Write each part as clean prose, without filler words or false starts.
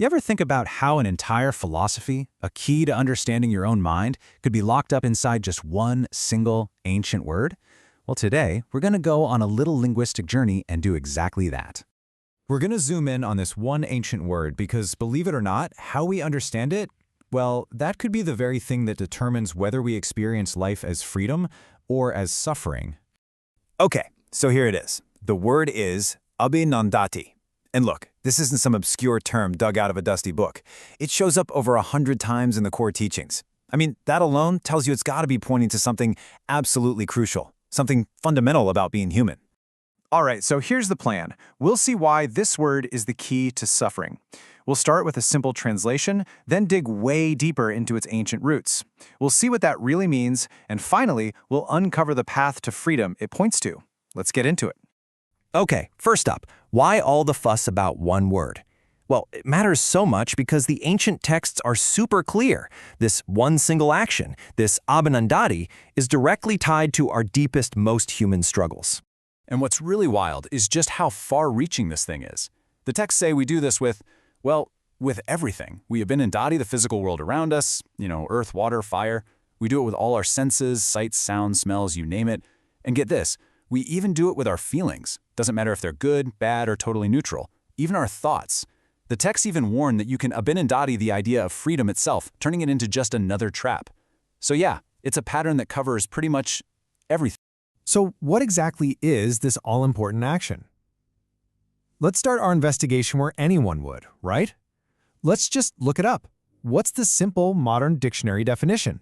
You ever think about how an entire philosophy, a key to understanding your own mind, could be locked up inside just one single ancient word? Well, today, we're going to go on a little linguistic journey and do exactly that. We're going to zoom in on this one ancient word because, believe it or not, how we understand it, well, that could be the very thing that determines whether we experience life as freedom or as suffering. Okay, so here it is. The word is Abhinandati. And look, this isn't some obscure term dug out of a dusty book. It shows up over 100 times in the core teachings. I mean, that alone tells you it's got to be pointing to something absolutely crucial, something fundamental about being human. All right, so here's the plan. We'll see why this word is the key to suffering. We'll start with a simple translation, then dig way deeper into its ancient roots. We'll see what that really means, and finally, we'll uncover the path to freedom it points to. Let's get into it. Okay, first up, why all the fuss about one word? Well, it matters so much because the ancient texts are super clear. This one single action, this Abhinandati, is directly tied to our deepest, most human struggles. And what's really wild is just how far-reaching this thing is. The texts say we do this with, well, with everything. We Abhinandati the physical world around us, earth, water, fire. We do it with all our senses, sights, sounds, smells, you name it. And get this, we even do it with our feelings. Doesn't matter if they're good, bad, or totally neutral. Even our thoughts. The texts even warn that you can Abhinandati the idea of freedom itself, turning it into just another trap. So yeah, it's a pattern that covers pretty much everything. So what exactly is this all-important action? Let's start our investigation where anyone would, right? Let's just look it up. What's the simple modern dictionary definition?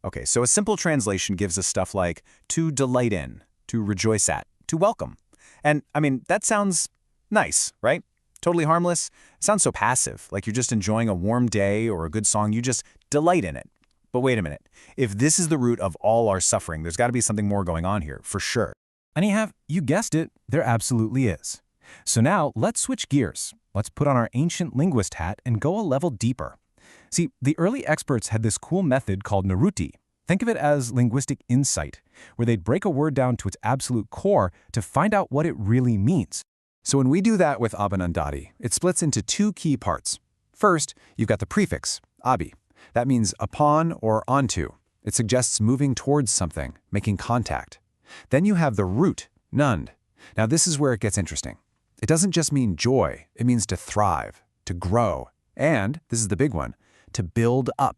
Okay, so a simple translation gives us stuff like to delight in, to rejoice at, to welcome. And I mean, that sounds nice, right? Totally harmless. It sounds so passive, like you're just enjoying a warm day or a good song, you just delight in it. But wait a minute, if this is the root of all our suffering, there's got to be something more going on here, for sure. And you guessed it, there absolutely is. So now let's switch gears. Let's put on our ancient linguist hat and go a level deeper. See, the early experts had this cool method called naruti. Think of it as linguistic insight, where they'd break a word down to its absolute core to find out what it really means. So when we do that with Abhinandati, it splits into two key parts. First, you've got the prefix, abhi. That means upon or onto. It suggests moving towards something, making contact. Then you have the root, nund. Now this is where it gets interesting. It doesn't just mean joy, it means to thrive, to grow, and, this is the big one, to build up.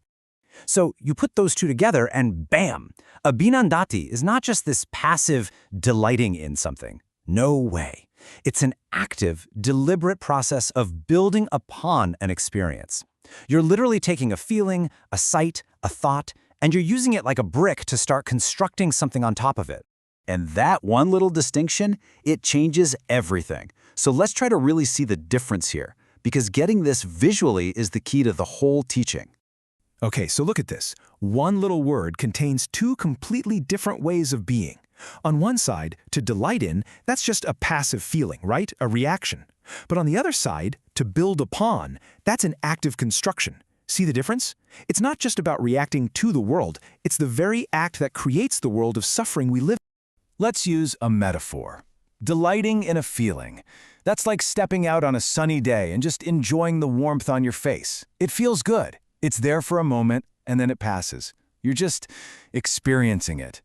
So you put those two together and bam! Abhinandati is not just this passive delighting in something. No way. It's an active, deliberate process of building upon an experience. You're literally taking a feeling, a sight, a thought, and you're using it like a brick to start constructing something on top of it. And that one little distinction, it changes everything. So let's try to really see the difference here, because getting this visually is the key to the whole teaching. Okay, so look at this. One little word contains two completely different ways of being. On one side, to delight in, that's just a passive feeling, right? A reaction. But on the other side, to build upon, that's an active construction. See the difference? It's not just about reacting to the world, it's the very act that creates the world of suffering we live in. Let's use a metaphor. Delighting in a feeling. That's like stepping out on a sunny day and just enjoying the warmth on your face. It feels good. It's there for a moment, and then it passes. You're just experiencing it.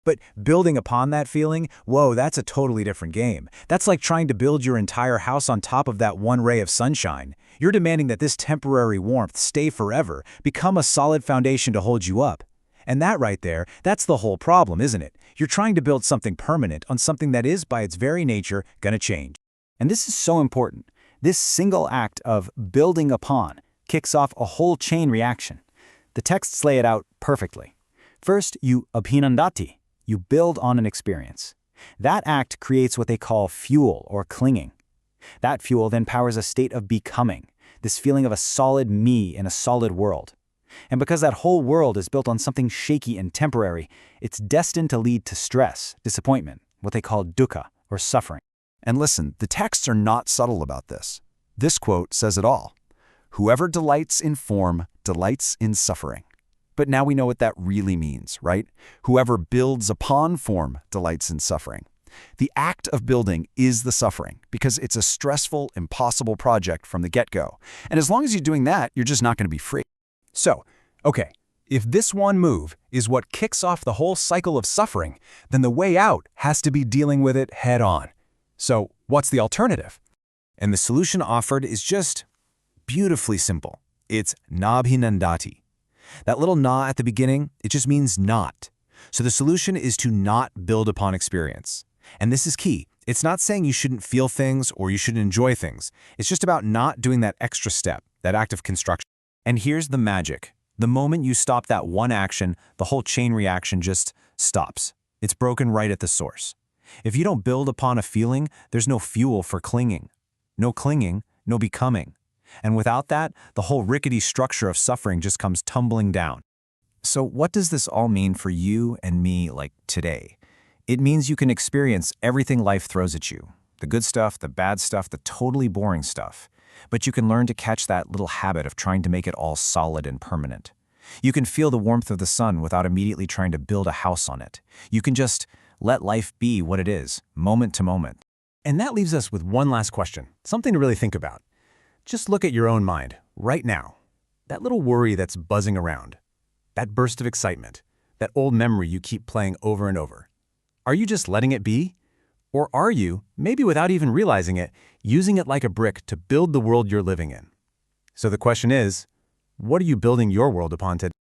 But building upon that feeling, whoa, that's a totally different game. That's like trying to build your entire house on top of that one ray of sunshine. You're demanding that this temporary warmth stay forever, become a solid foundation to hold you up. And that right there, that's the whole problem, isn't it? You're trying to build something permanent on something that is, by its very nature, gonna change. And this is so important. This single act of building upon kicks off a whole chain reaction. The texts lay it out perfectly. First, you Abhinandati. You build on an experience. That act creates what they call fuel or clinging. That fuel then powers a state of becoming, this feeling of a solid me in a solid world. And because that whole world is built on something shaky and temporary, it's destined to lead to stress, disappointment, what they call dukkha, or suffering. And listen, the texts are not subtle about this. This quote says it all. Whoever delights in form delights in suffering. But now we know what that really means, right? Whoever builds upon form delights in suffering. The act of building is the suffering because it's a stressful, impossible project from the get-go. And as long as you're doing that, you're just not going to be free. So, okay, if this one move is what kicks off the whole cycle of suffering, then the way out has to be dealing with it head on. So, what's the alternative? And the solution offered is just beautifully simple. It's Abhinandati. That little na at the beginning, it just means not. So the solution is to not build upon experience. And this is key. It's not saying you shouldn't feel things or you shouldn't enjoy things. It's just about not doing that extra step, that act of construction. And here's the magic. The moment you stop that one action, the whole chain reaction just stops. It's broken right at the source. If you don't build upon a feeling, there's no fuel for clinging. No clinging, no becoming. And without that, the whole rickety structure of suffering just comes tumbling down. So what does this all mean for you and me, like today? It means you can experience everything life throws at you. The good stuff, the bad stuff, the totally boring stuff. But you can learn to catch that little habit of trying to make it all solid and permanent. You can feel the warmth of the sun without immediately trying to build a house on it. You can just let life be what it is, moment to moment. And that leaves us with one last question, something to really think about. Just look at your own mind, right now. That little worry that's buzzing around. That burst of excitement. That old memory you keep playing over and over. Are you just letting it be? Or are you, maybe without even realizing it, using it like a brick to build the world you're living in? So the question is, what are you building your world upon today?